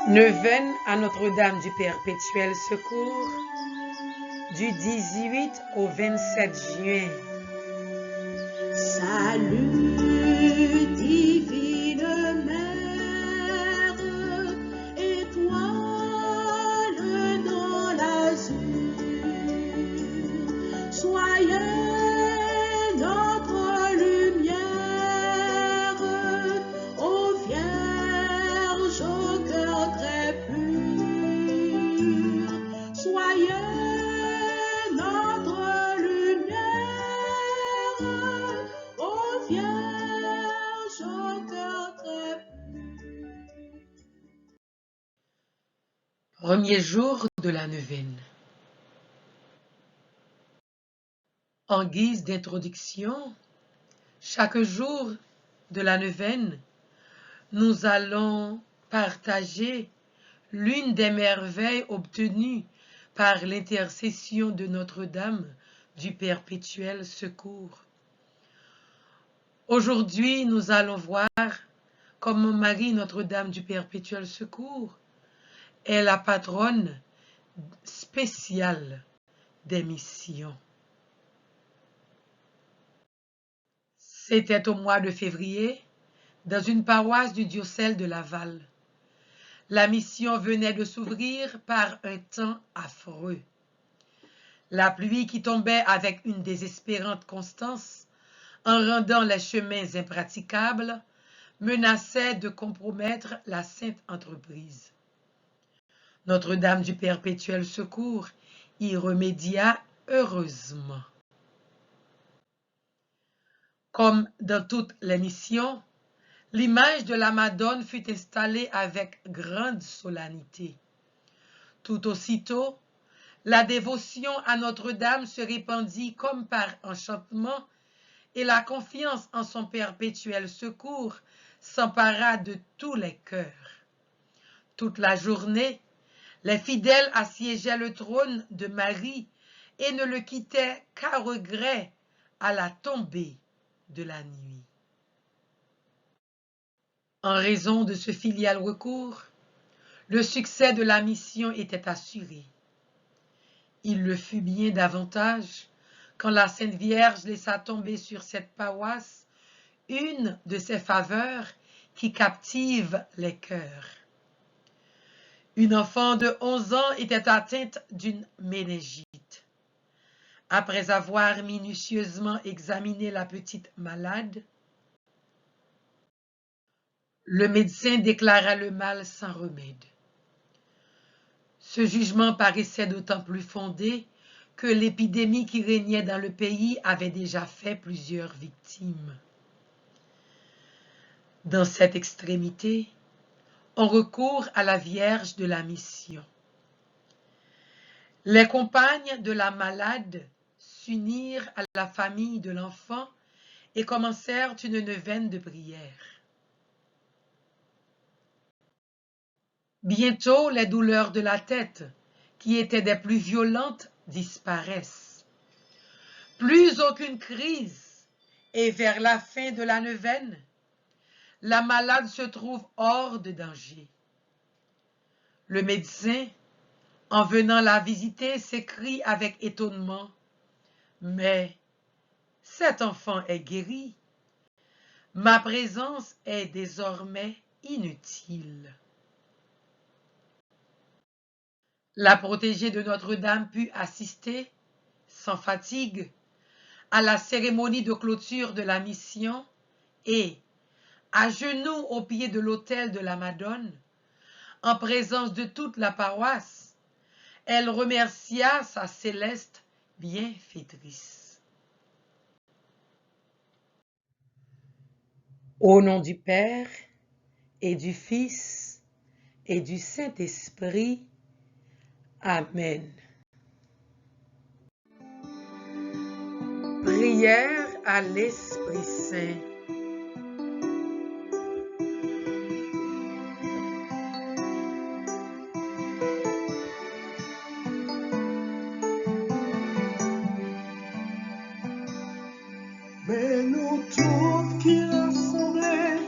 Neuvaine à Notre-Dame du Perpétuel Secours du 18 au 27 juin. Salut divine mère, étoile dans l'azur, soyez notre lumière, ô Vierge au cœur très pur, soyez notre lumière, ô Vierge au cœur très pur. Premier jour de la neuvaine. En guise d'introduction, chaque jour de la neuvaine, nous allons partager l'une des merveilles obtenues par l'intercession de Notre-Dame du Perpétuel Secours. Aujourd'hui, nous allons voir comment Marie Notre-Dame du Perpétuel Secours est la patronne spéciale des missions. C'était au mois de février, dans une paroisse du diocèse de Laval. La mission venait de s'ouvrir par un temps affreux. La pluie qui tombait avec une désespérante constance, en rendant les chemins impraticables, menaçait de compromettre la sainte entreprise. Notre-Dame du Perpétuel Secours y remédia heureusement. Comme dans toutes les missions, l'image de la Madone fut installée avec grande solennité. Tout aussitôt, la dévotion à Notre-Dame se répandit comme par enchantement et la confiance en son perpétuel secours s'empara de tous les cœurs. Toute la journée, les fidèles assiégeaient le trône de Marie et ne le quittaient qu'à regret à la tombée de la nuit. En raison de ce filial recours, le succès de la mission était assuré. Il le fut bien davantage quand la Sainte Vierge laissa tomber sur cette paroisse une de ses faveurs qui captive les cœurs. Une enfant de 11 ans était atteinte d'une méningite. Après avoir minutieusement examiné la petite malade, le médecin déclara le mal sans remède. Ce jugement paraissait d'autant plus fondé que l'épidémie qui régnait dans le pays avait déjà fait plusieurs victimes. Dans cette extrémité, on recourt à la Vierge de la Mission. Les compagnes de la malade s'unirent à la famille de l'enfant et commencèrent une neuvaine de prière. Bientôt, les douleurs de la tête, qui étaient des plus violentes, disparaissent. Plus aucune crise, et vers la fin de la neuvaine, la malade se trouve hors de danger. Le médecin, en venant la visiter, s'écrie avec étonnement: « Mais cet enfant est guéri. Ma présence est désormais inutile. » La protégée de Notre-Dame put assister, sans fatigue, à la cérémonie de clôture de la mission et, à genoux au pied de l'autel de la Madone, en présence de toute la paroisse, elle remercia sa céleste bienfaitrice. Au nom du Père et du Fils et du Saint-Esprit, Amen. Prière à l'Esprit Saint. Mais nous tous qui rassemblés,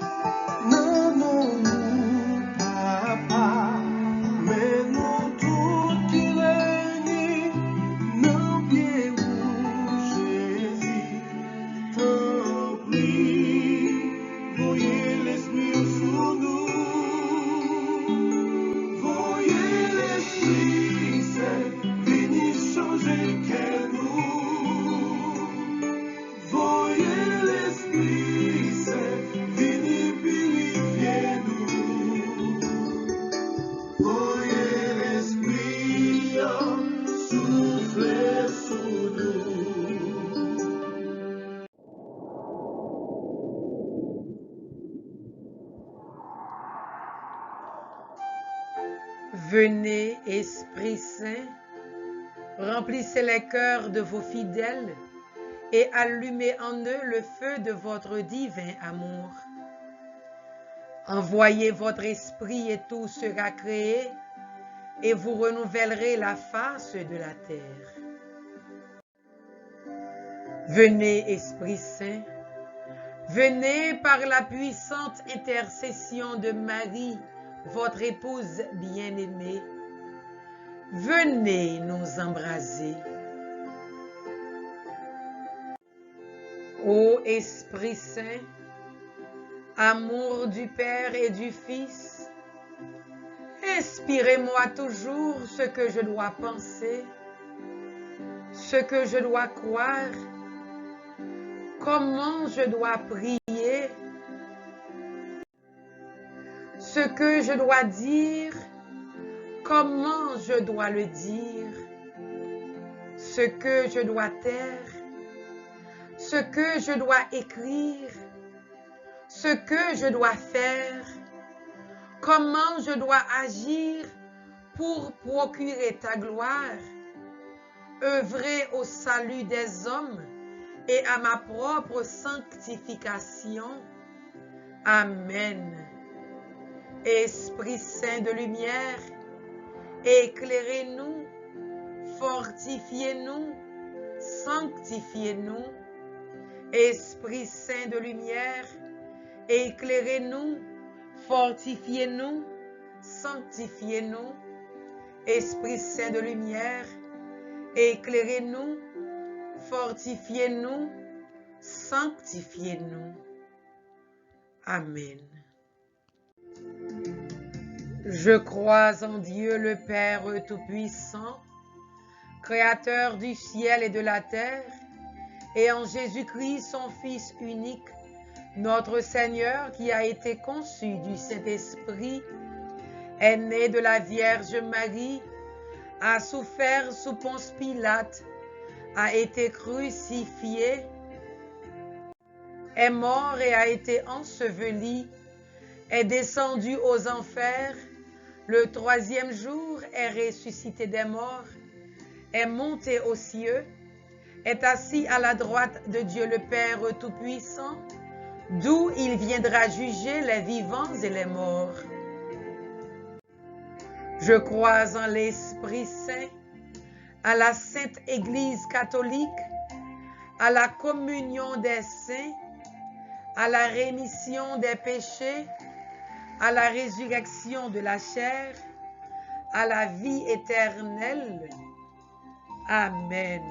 nommons-nous Papa. Venez, Esprit Saint, remplissez les cœurs de vos fidèles et allumez en eux le feu de votre divin amour. Envoyez votre esprit et tout sera créé et vous renouvellerez la face de la terre. Venez, Esprit Saint, venez par la puissante intercession de Marie, votre épouse bien-aimée. Venez nous embraser. Ô Esprit Saint, amour du Père et du Fils, inspirez-moi toujours ce que je dois penser, ce que je dois croire, comment je dois prier, ce que je dois dire, comment je dois le dire, ce que je dois taire, ce que je dois écrire, ce que je dois faire, comment je dois agir pour procurer ta gloire, œuvrer au salut des hommes et à ma propre sanctification. Amen. Esprit Saint de lumière, éclairez-nous, fortifiez-nous, sanctifiez-nous. Esprit Saint de lumière, éclairez-nous, fortifiez-nous, sanctifiez-nous. Esprit Saint de lumière, éclairez-nous, fortifiez-nous, sanctifiez-nous. Amen. Je crois en Dieu le Père Tout-Puissant, Créateur du ciel et de la terre, et en Jésus-Christ, son Fils unique, notre Seigneur, qui a été conçu du Saint-Esprit, est né de la Vierge Marie, a souffert sous Ponce Pilate, a été crucifié, est mort et a été enseveli, est descendu aux enfers, le troisième jour est ressuscité des morts, est monté aux cieux, est assis à la droite de Dieu le Père Tout-Puissant, d'où il viendra juger les vivants et les morts. Je crois en l'Esprit Saint, à la Sainte Église catholique, à la communion des saints, à la rémission des péchés, à la résurrection de la chair, à la vie éternelle. Amen.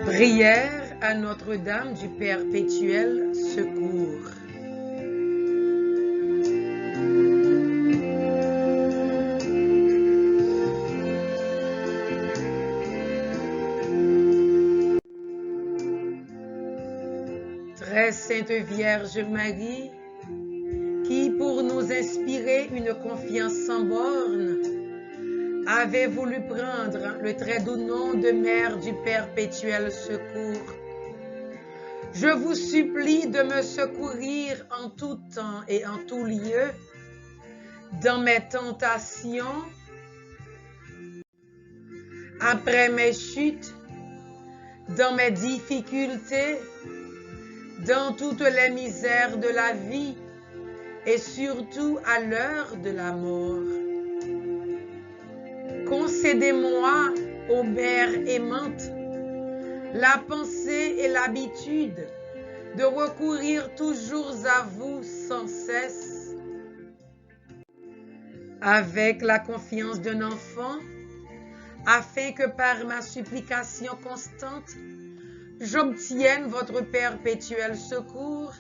Prière à Notre-Dame du Perpétuel Secours. Très Sainte Vierge Marie, qui pour nous inspirer une confiance sans borne, avait voulu prendre le très doux nom de Mère du Perpétuel Secours. Je vous supplie de me secourir en tout temps et en tout lieu, dans mes tentations, après mes chutes, dans mes difficultés, dans toutes les misères de la vie et surtout à l'heure de la mort. Concédez-moi, ô Mère aimante, la pensée et l'habitude de recourir toujours à vous sans cesse, avec la confiance d'un enfant, afin que par ma supplication constante, j'obtienne votre perpétuel secours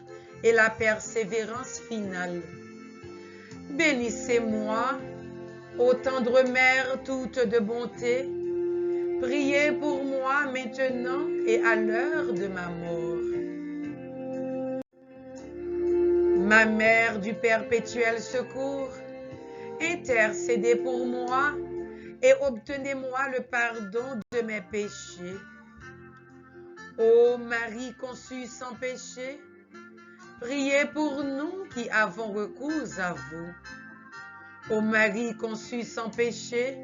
et la persévérance finale. Bénissez-moi, ô tendre mère toute de bonté, priez pour moi maintenant et à l'heure de ma mort. Ma mère du perpétuel secours, intercédez pour moi et obtenez-moi le pardon de mes péchés. Ô Marie conçue sans péché, priez pour nous qui avons recours à vous. Ô Marie conçue sans péché,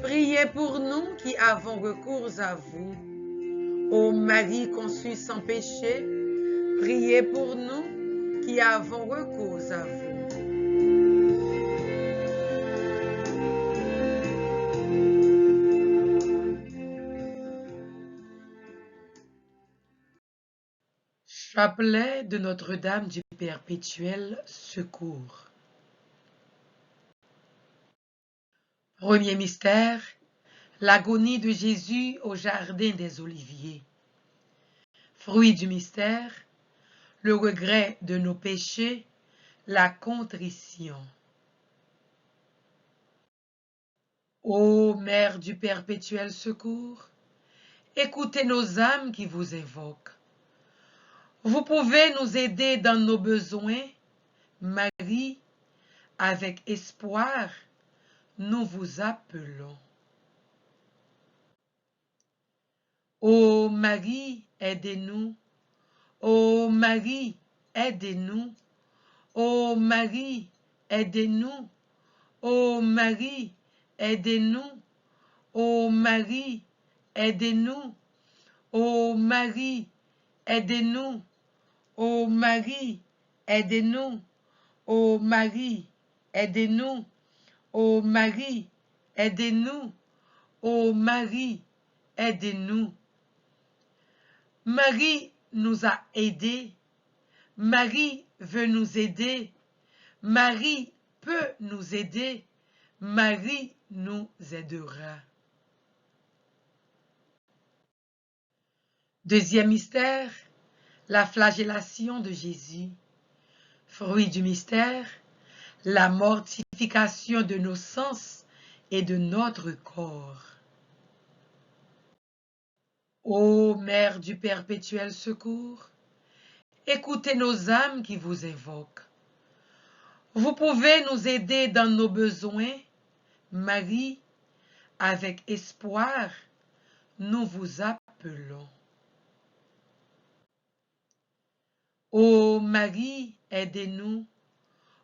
priez pour nous qui avons recours à vous. Ô Marie conçue sans péché, priez pour nous qui avons recours à vous. Chapelet de Notre-Dame du Perpétuel Secours. Premier mystère, l'agonie de Jésus au jardin des Oliviers. Fruit du mystère, le regret de nos péchés, la contrition. Ô Mère du Perpétuel Secours, écoutez nos âmes qui vous invoquent. Vous pouvez nous aider dans nos besoins, Marie, avec espoir, nous vous appelons. Ô Marie, aidez-nous. Ô Marie, aidez-nous. Ô Marie, aidez-nous. Ô Marie, aidez-nous. Ô Marie, aidez-nous. Ô Marie, aidez-nous. Ô Marie, aidez-nous. Ô Marie, aidez-nous. Ô Marie, aidez-nous. Ô Marie, aidez-nous. Marie nous a aidés. Marie veut nous aider. Marie peut nous aider. Marie nous aidera. Deuxième mystère, la flagellation de Jésus. Fruit du mystère, la mortification de nos sens et de notre corps. Ô Mère du Perpétuel Secours, écoutez nos âmes qui vous invoquent. Vous pouvez nous aider dans nos besoins, Marie, avec espoir, nous vous appelons. Ô Marie, aidez-nous.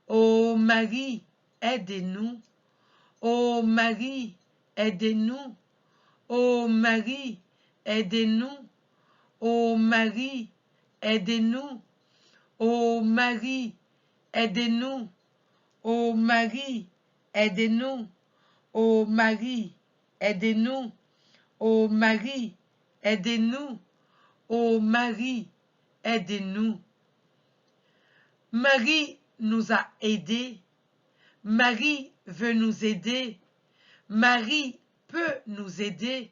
Ô Marie, aidez-nous. Ô Marie, aidez-nous. Ô Marie, aidez-nous. Ô Marie, aidez-nous. Ô Marie, aidez-nous. Ô Marie, aidez-nous. Ô Marie, aidez-nous. Ô Marie, aidez-nous. Ô Marie, aidez-nous. Marie nous a aidés. Marie veut nous aider. Marie peut nous aider.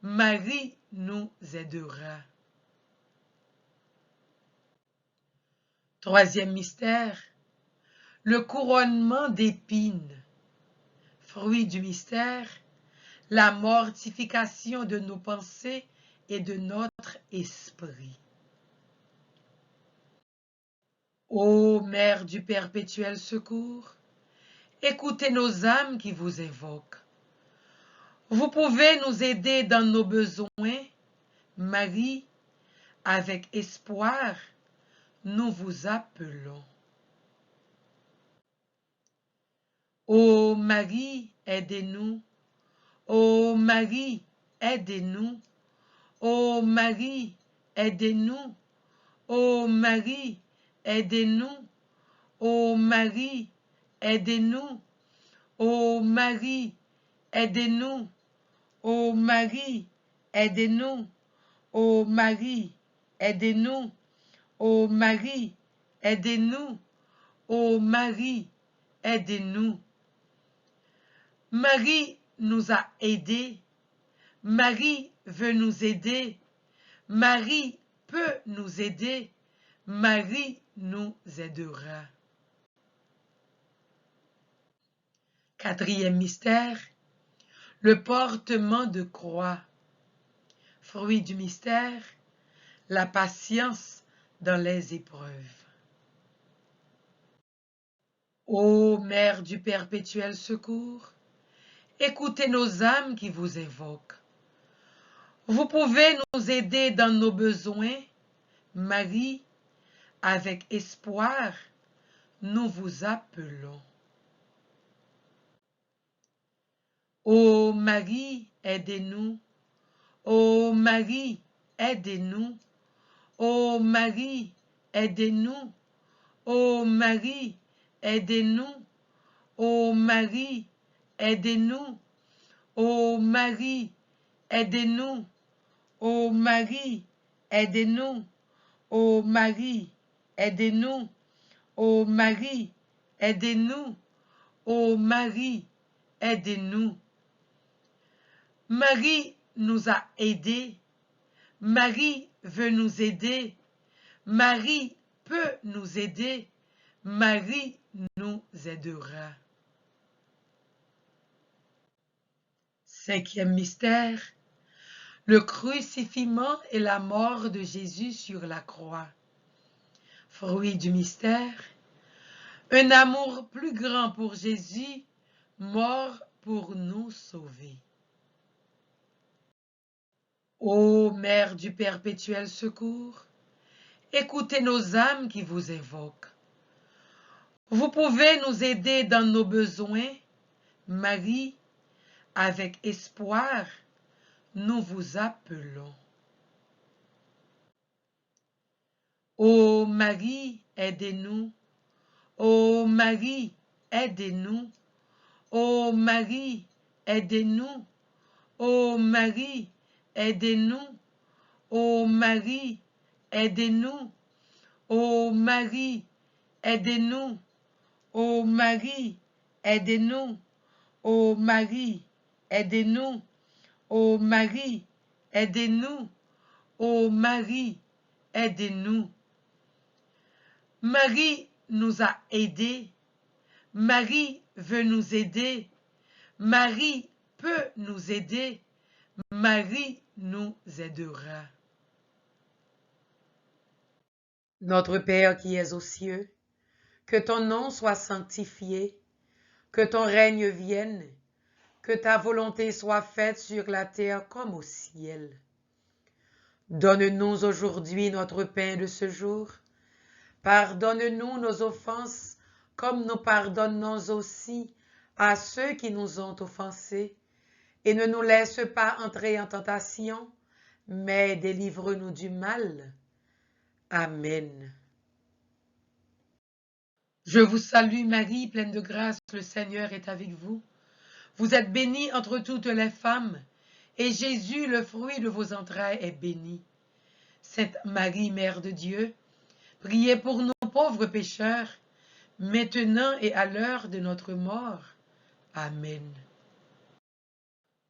Marie nous aidera. Troisième mystère, le couronnement d'épines. Fruit du mystère, la mortification de nos pensées et de notre esprit. Ô Mère du Perpétuel Secours, écoutez nos âmes qui vous invoquent. Vous pouvez nous aider dans nos besoins, Marie, avec espoir, nous vous appelons. Ô Marie, aidez-nous. Ô Marie, aidez-nous. Ô Marie, aidez-nous. Ô Marie, aidez-nous. Ô Marie, aidez-nous. Ô Marie, aidez-nous. Ô Marie, aidez-nous. Ô Marie, aidez-nous. Ô Marie, aidez-nous. Ô Marie, aidez-nous. Marie nous a aidés. Marie veut nous aider. Marie peut nous aider. Marie nous aidera. Quatrième mystère, le portement de croix. Fruit du mystère, la patience dans les épreuves. Ô Mère du perpétuel secours, écoutez nos âmes qui vous invoquent. Vous pouvez nous aider dans nos besoins. Marie, avec espoir, nous vous appelons. Ô Marie, aidez-nous. Ô Marie, aidez-nous. Ô Marie, aidez-nous. Ô Marie, aidez-nous. Ô Marie, aidez-nous. Ô Marie, aidez-nous. Ô Marie, aidez-nous. Ô Marie, aidez-nous. Ô Marie, aidez-nous. Ô Marie, aidez-nous. Marie nous a aidés. Marie veut nous aider. Marie peut nous aider. Marie nous aidera. Cinquième mystère, le crucifixion et la mort de Jésus sur la croix. Fruit du mystère, un amour plus grand pour Jésus, mort pour nous sauver. Ô Mère du perpétuel secours, écoutez nos âmes qui vous invoquent. Vous pouvez nous aider dans nos besoins. Marie, avec espoir, nous vous appelons. Ô Marie, aidez-nous. Ô Marie, aidez-nous. Ô Marie, aidez-nous. Ô Marie, aidez-nous. Ô Marie, aidez-nous. Ô Marie, aidez-nous. Ô Marie, aidez-nous. Ô Marie, aidez-nous. Ô Marie, aidez-nous. Ô Marie, aidez-nous. Marie nous a aidés. Marie veut nous aider. Marie peut nous aider. Marie nous aidera. Notre Père qui es aux cieux, que ton nom soit sanctifié, que ton règne vienne, que ta volonté soit faite sur la terre comme au ciel. Donne-nous aujourd'hui notre pain de ce jour. Pardonne-nous nos offenses, comme nous pardonnons aussi à ceux qui nous ont offensés. Et ne nous laisse pas entrer en tentation, mais délivre-nous du mal. Amen. Je vous salue Marie, pleine de grâce, le Seigneur est avec vous. Vous êtes bénie entre toutes les femmes, et Jésus, le fruit de vos entrailles, est béni. Sainte Marie, Mère de Dieu, priez pour nous pauvres pécheurs, maintenant et à l'heure de notre mort. Amen.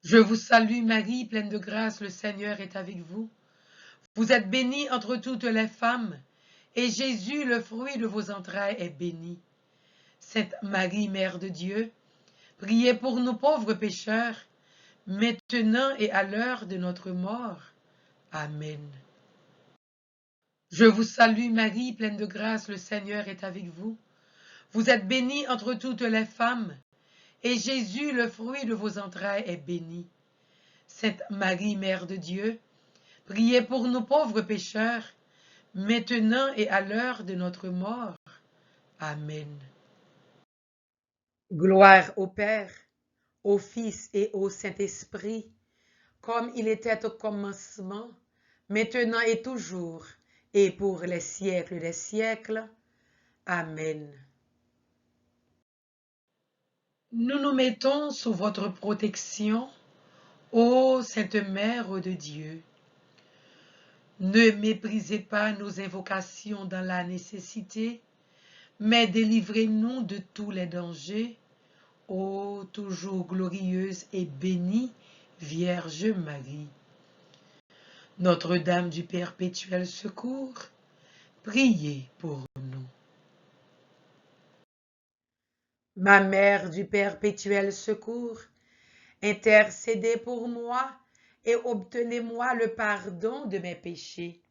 Je vous salue Marie, pleine de grâce, le Seigneur est avec vous. Vous êtes bénie entre toutes les femmes, et Jésus, le fruit de vos entrailles, est béni. Sainte Marie, Mère de Dieu, priez pour nous pauvres pécheurs, maintenant et à l'heure de notre mort. Amen. Je vous salue Marie, pleine de grâce, le Seigneur est avec vous. Vous êtes bénie entre toutes les femmes, et Jésus, le fruit de vos entrailles, est béni. Sainte Marie, Mère de Dieu, priez pour nous pauvres pécheurs, maintenant et à l'heure de notre mort. Amen. Gloire au Père, au Fils et au Saint-Esprit, comme il était au commencement, maintenant et toujours, et pour les siècles des siècles. Amen. Nous nous mettons sous votre protection, ô Sainte Mère de Dieu. Ne méprisez pas nos invocations dans la nécessité, mais délivrez-nous de tous les dangers, ô toujours glorieuse et bénie Vierge Marie. Notre-Dame du perpétuel secours, priez pour nous. Ma mère du perpétuel secours, intercédez pour moi et obtenez-moi le pardon de mes péchés.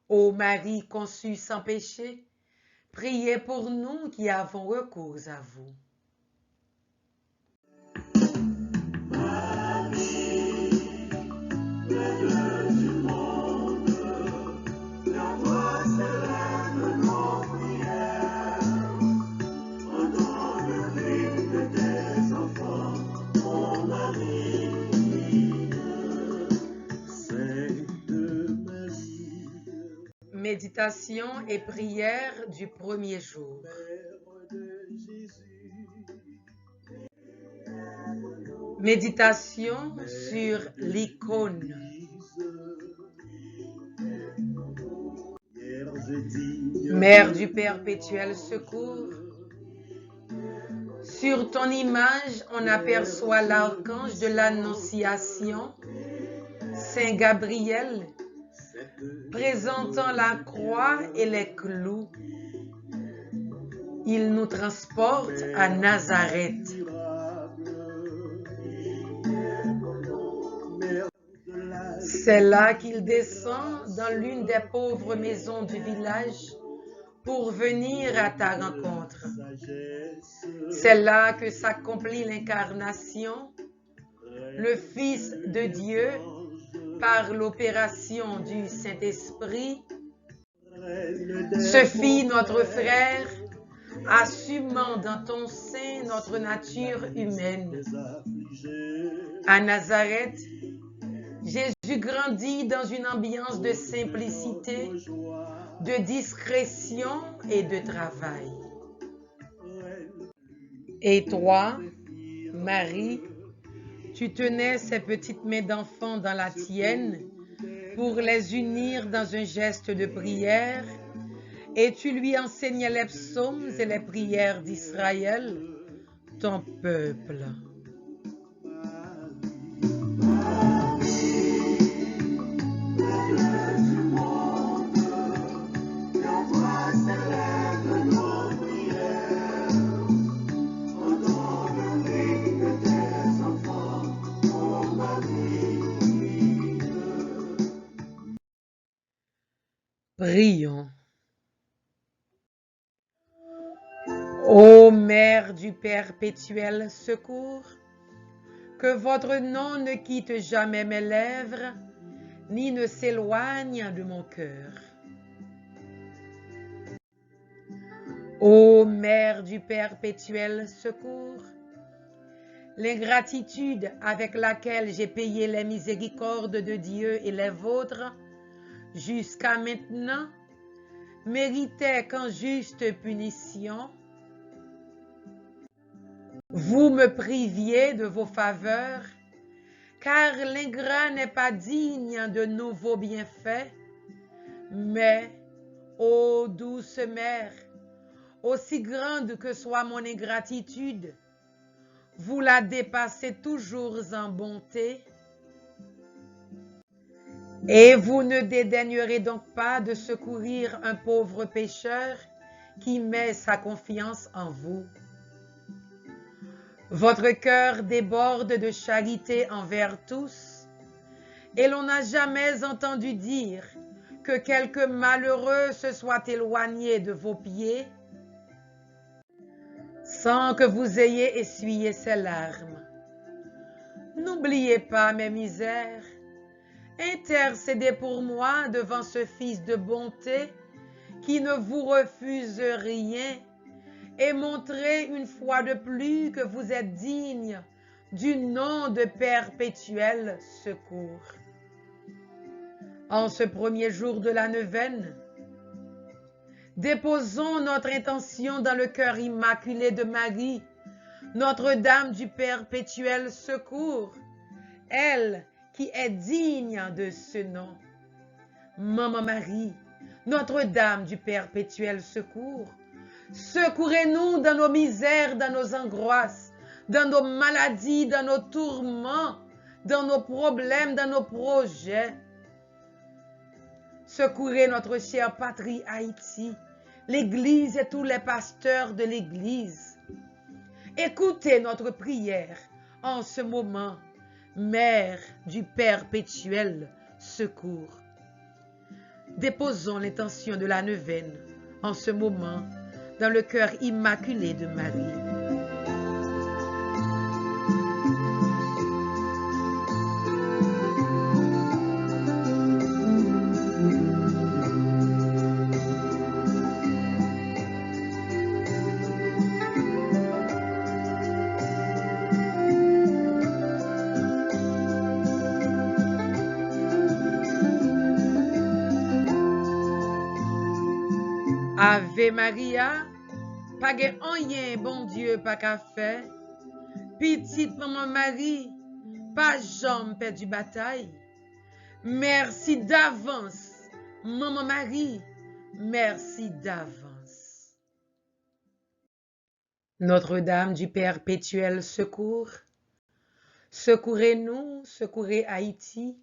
Ô Marie conçue sans péché, priez pour nous qui avons recours à vous. Méditation et prière du premier jour. Méditation sur l'icône. Mère du perpétuel secours, sur ton image, on aperçoit l'archange de l'Annonciation, Saint Gabriel, présentant la croix et les clous. Il nous transporte à Nazareth. C'est là qu'il descend dans l'une des pauvres maisons du village pour venir à ta rencontre. C'est là que s'accomplit l'incarnation, le Fils de Dieu, par l'opération du Saint-Esprit, se fit notre frère, assumant dans ton sein notre nature humaine. À Nazareth, Jésus grandit dans une ambiance de simplicité, de discrétion et de travail. Et toi, Marie, tu tenais ces petites mains d'enfant dans la tienne pour les unir dans un geste de prière et tu lui enseignais les psaumes et les prières d'Israël, ton peuple. Prions. Ô Mère du perpétuel secours, que votre nom ne quitte jamais mes lèvres, ni ne s'éloigne de mon cœur. Ô Mère du perpétuel secours, l'ingratitude avec laquelle j'ai payé les miséricordes de Dieu et les vôtres jusqu'à maintenant méritait qu'en juste punition, vous me priviez de vos faveurs, car l'ingrat n'est pas digne de nouveaux bienfaits, mais, ô douce mère, aussi grande que soit mon ingratitude, vous la dépassez toujours en bonté, et vous ne dédaignerez donc pas de secourir un pauvre pécheur qui met sa confiance en vous. Votre cœur déborde de charité envers tous, et l'on n'a jamais entendu dire que quelque malheureux se soit éloigné de vos pieds sans que vous ayez essuyé ses larmes. N'oubliez pas mes misères. Intercédez pour moi devant ce Fils de bonté qui ne vous refuse rien et montrez une fois de plus que vous êtes digne du nom de perpétuel secours. En ce premier jour de la neuvaine, déposons notre intention dans le cœur immaculé de Marie, Notre-Dame du perpétuel secours, elle qui est digne de ce nom. Maman Marie, Notre-Dame du perpétuel secours, secourez-nous dans nos misères, dans nos angoisses, dans nos maladies, dans nos tourments, dans nos problèmes, dans nos projets. Secourez notre chère patrie Haïti, l'Église et tous les pasteurs de l'Église. Écoutez notre prière en ce moment, Mère du perpétuel secours. Déposons l'intention de la neuvaine en ce moment dans le cœur immaculé de Marie. Ave Maria, pas gen anyen bon Dieu pas qu'à faire. Petite maman Marie, pas jambe perdu bataille. Merci d'avance, maman Marie, merci d'avance. Notre-Dame du perpétuel secours, secourez-nous, secourez Haïti,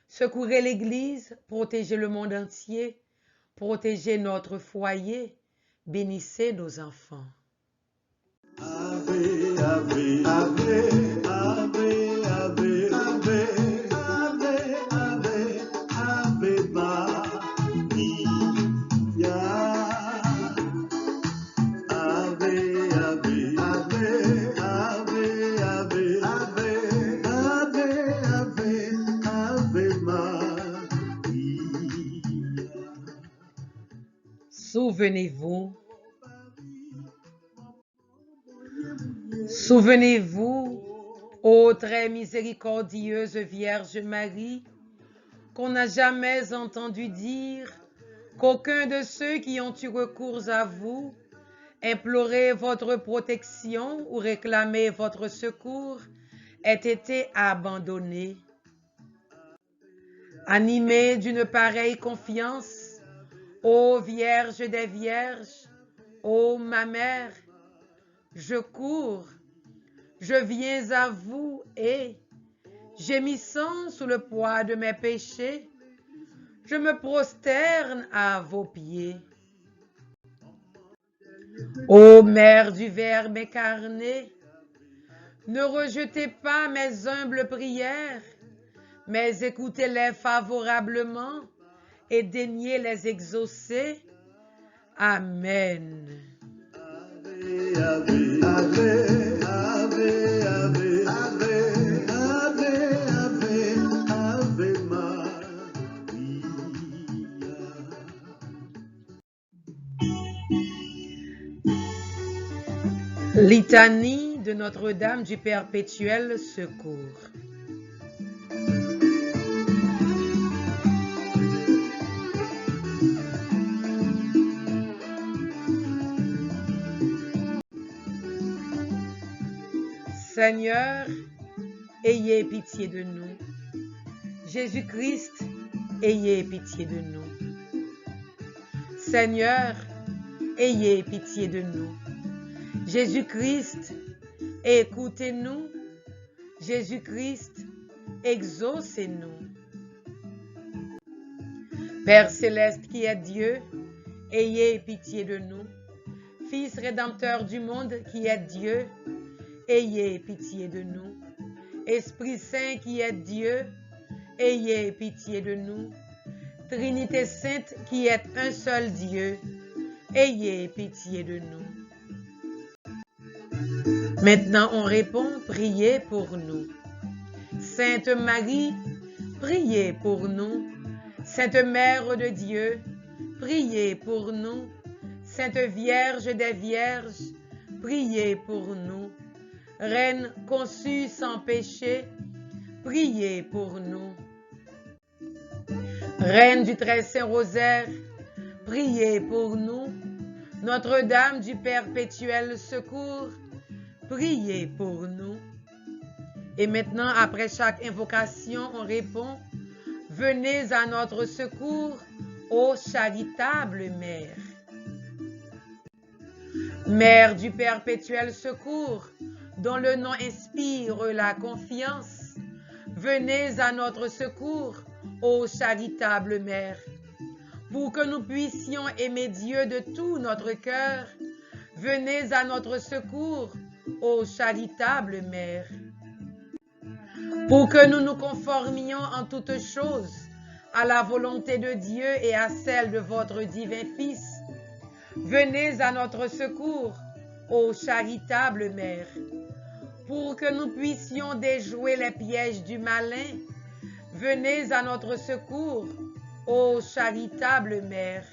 secourez l'Église, protégez le monde entier, protégez notre foyer, bénissez nos enfants. Ave, ave, ave, ave, ave, ave, ave, ave, ave Maria. Ave, ave, ave, ave, ave, ave, ave, ave, ave Maria. Souvenez-vous, ô très miséricordieuse Vierge Marie, qu'on n'a jamais entendu dire qu'aucun de ceux qui ont eu recours à vous, imploré votre protection ou réclamé votre secours, ait été abandonné. Animée d'une pareille confiance, ô Vierge des Vierges, ô ma mère, je cours, je viens à vous et, gémissant sous le poids de mes péchés, je me prosterne à vos pieds. Ô Mère du Verbe incarné, ne rejetez pas mes humbles prières, mais écoutez-les favorablement et daignez les exaucer. Amen. Ave, ave, ave, ave, ave, ave, ave, ave Maria. Litanie de Notre-Dame du perpétuel secours. Seigneur, ayez pitié de nous. Jésus-Christ, ayez pitié de nous. Seigneur, ayez pitié de nous. Jésus-Christ, écoutez-nous. Jésus-Christ, exaucez-nous. Père céleste qui est Dieu, ayez pitié de nous. Fils rédempteur du monde qui est Dieu, ayez pitié de nous. Esprit Saint qui est Dieu, ayez pitié de nous. Trinité Sainte qui est un seul Dieu, ayez pitié de nous. Maintenant on répond, priez pour nous. Sainte Marie, priez pour nous. Sainte Mère de Dieu, priez pour nous. Sainte Vierge des Vierges, priez pour nous. Reine conçue sans péché, priez pour nous. Reine du très saint rosaire, priez pour nous. Notre-Dame du perpétuel secours, priez pour nous. Et maintenant, après chaque invocation, on répond, venez à notre secours, ô charitable Mère. Mère du perpétuel secours, dont le nom inspire la confiance, venez à notre secours, ô charitable Mère. Pour que nous puissions aimer Dieu de tout notre cœur, venez à notre secours, ô charitable Mère. Pour que nous nous conformions en toutes choses à la volonté de Dieu et à celle de votre divin Fils, venez à notre secours, ô charitable Mère. Pour que nous puissions déjouer les pièges du malin, venez à notre secours, ô charitable Mère.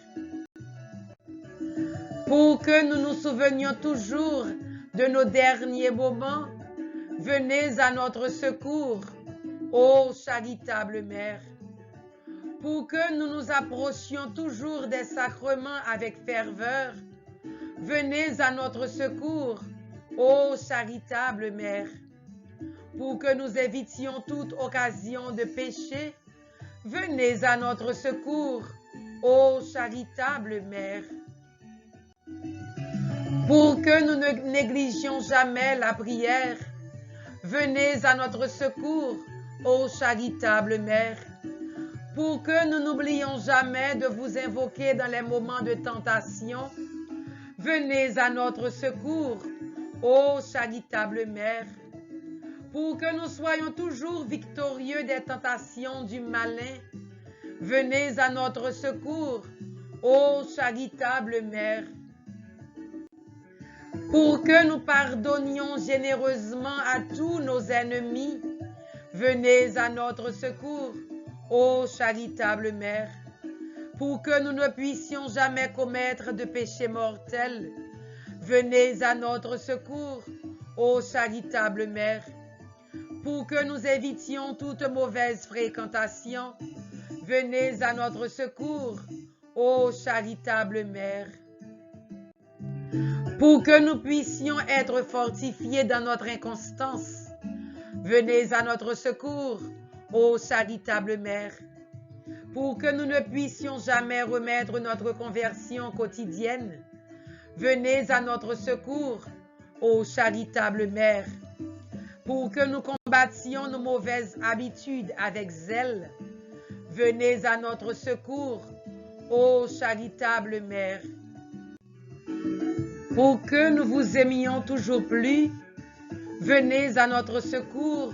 Pour que nous nous souvenions toujours de nos derniers moments, venez à notre secours, ô charitable Mère. Pour que nous nous approchions toujours des sacrements avec ferveur, venez à notre secours, ô charitable Mère. Pour que nous évitions toute occasion de péché, venez à notre secours, ô charitable Mère. Pour que nous ne négligions jamais la prière, venez à notre secours, ô charitable Mère. Pour que nous n'oublions jamais de vous invoquer dans les moments de tentation, venez à notre secours, ô charitable Mère. Pour que nous soyons toujours victorieux des tentations du malin, venez à notre secours, ô charitable Mère. Pour que nous pardonnions généreusement à tous nos ennemis, venez à notre secours, ô charitable Mère. Pour que nous ne puissions jamais commettre de péché mortel, venez à notre secours, ô charitable Mère. Pour que nous évitions toute mauvaise fréquentation, venez à notre secours, ô charitable Mère. Pour que nous puissions être fortifiés dans notre inconstance, venez à notre secours, ô charitable Mère. Pour que nous ne puissions jamais remettre notre conversion quotidienne, venez à notre secours, ô charitable Mère. Pour que nous combattions nos mauvaises habitudes avec zèle, venez à notre secours, ô charitable Mère. Pour que nous vous aimions toujours plus, venez à notre secours,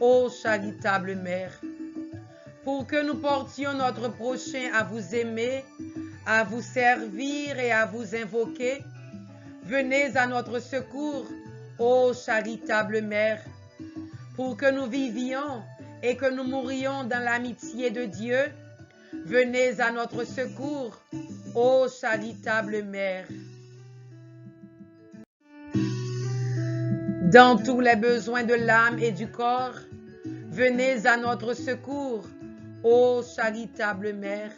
ô charitable Mère. Pour que nous portions notre prochain à vous aimer, à vous servir et à vous invoquer, venez à notre secours, ô charitable Mère. Pour que nous vivions et que nous mourions dans l'amitié de Dieu, venez à notre secours, ô charitable Mère. Dans tous les besoins de l'âme et du corps, venez à notre secours, ô charitable Mère.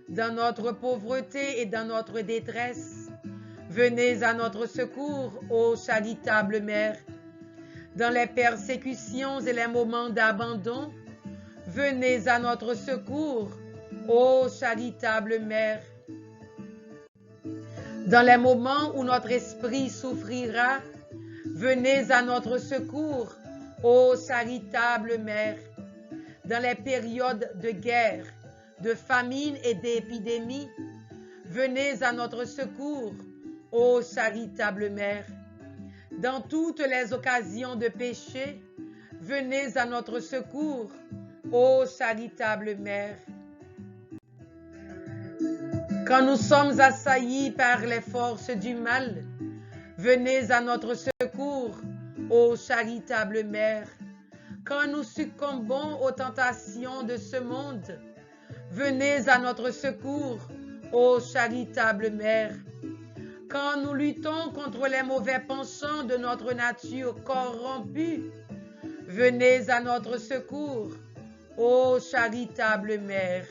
Dans notre pauvreté et dans notre détresse, venez à notre secours, ô charitable Mère. Dans les persécutions et les moments d'abandon, venez à notre secours, ô charitable Mère. Dans les moments où notre esprit souffrira, venez à notre secours, ô charitable Mère. Dans les périodes de guerre, de famine et d'épidémie, venez à notre secours, ô charitable Mère. Dans toutes les occasions de péché, venez à notre secours, ô charitable Mère. Quand nous sommes assaillis par les forces du mal, venez à notre secours, ô charitable Mère. Quand nous succombons aux tentations de ce monde, venez à notre secours, ô charitable Mère. Quand nous luttons contre les mauvais penchants de notre nature corrompue, venez à notre secours, ô charitable Mère.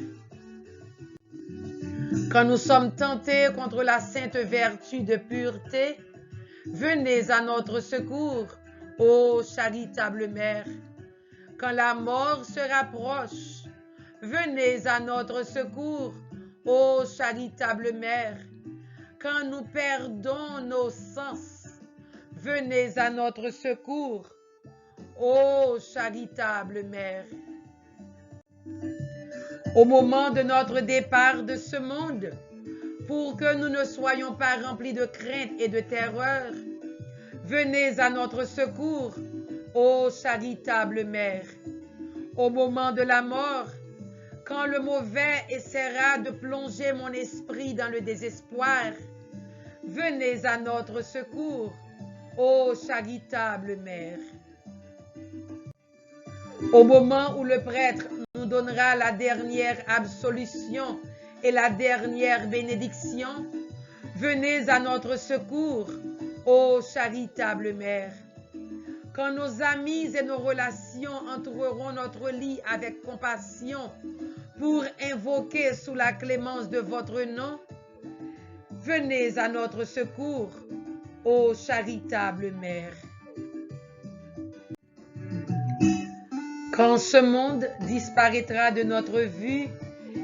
Quand nous sommes tentés contre la sainte vertu de pureté, venez à notre secours, ô charitable Mère. Quand la mort se rapproche, venez à notre secours, ô charitable Mère. Quand nous perdons nos sens, venez à notre secours, ô charitable Mère. Au moment de notre départ de ce monde, pour que nous ne soyons pas remplis de crainte et de terreur, Venez à notre secours, ô charitable Mère. Au moment de la mort, quand le mauvais essaiera de plonger mon esprit dans le désespoir, venez à notre secours, ô charitable Mère. Au moment où le prêtre nous donnera la dernière absolution et la dernière bénédiction, venez à notre secours, ô charitable Mère. Quand nos amis et nos relations entreront notre lit avec compassion pour invoquer sous la clémence de votre nom, venez à notre secours, ô charitable Mère. Quand ce monde disparaîtra de notre vue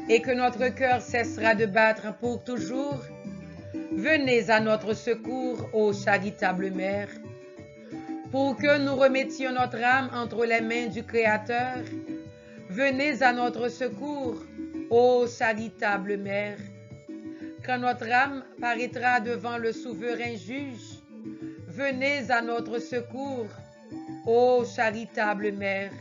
et que notre cœur cessera de battre pour toujours, venez à notre secours, ô charitable Mère. Pour que nous remettions notre âme entre les mains du Créateur, venez à notre secours, ô charitable Mère. Quand notre âme paraîtra devant le souverain juge, venez à notre secours, ô charitable Mère.